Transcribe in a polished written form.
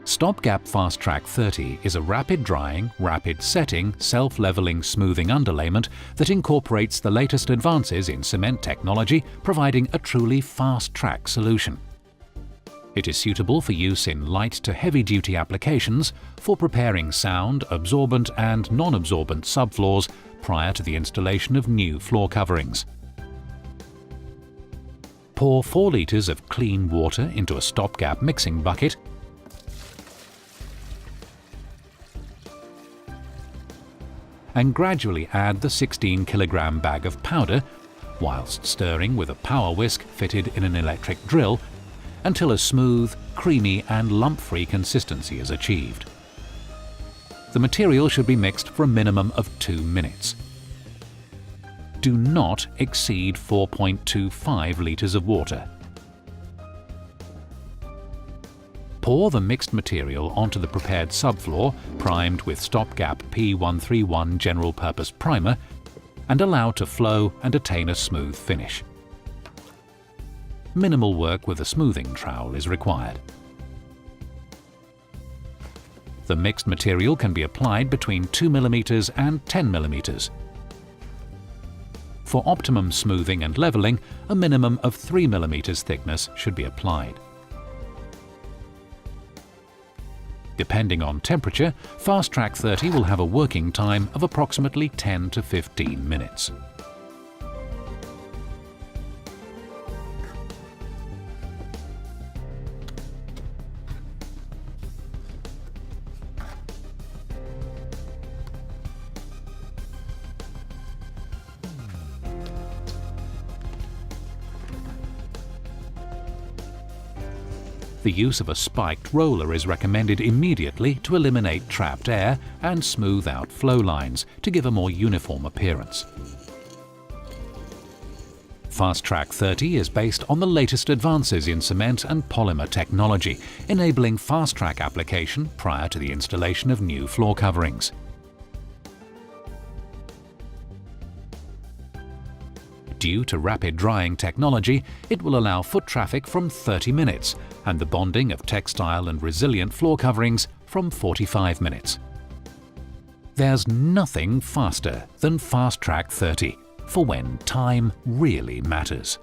STOPGAP FAST-TRACK 30 is a rapid-drying, rapid-setting, self-leveling smoothing underlayment that incorporates the latest advances in cement technology, providing a truly fast-track solution. It is suitable for use in light to heavy-duty applications for preparing sound, absorbent and non-absorbent subfloors prior to the installation of new floor coverings. Pour 4 litres of clean water into a STOPGAP mixing bucket and gradually add the 16 kg bag of powder, whilst stirring with a power whisk fitted in an electric drill until a smooth, creamy and lump-free consistency is achieved. The material should be mixed for a minimum of 2 minutes. Do not exceed 4.25 litres of water. Pour the mixed material onto the prepared subfloor, primed with STOPGAP P131 General Purpose Primer, and allow to flow and attain a smooth finish. Minimal work with a smoothing trowel is required. The mixed material can be applied between 2 mm and 10 mm. For optimum smoothing and levelling, a minimum of 3 mm thickness should be applied. Depending on temperature, FAST-TRACK 30 will have a working time of approximately 10 to 15 minutes. The use of a spiked roller is recommended immediately to eliminate trapped air and smooth out flow lines to give a more uniform appearance. FAST-TRACK 30 is based on the latest advances in cement and polymer technology, enabling fast-track application prior to the installation of new floor coverings. Due to rapid drying technology, it will allow foot traffic from 30 minutes and the bonding of textile and resilient floor coverings from 45 minutes. There's nothing faster than FAST-TRACK 30 for when time really matters.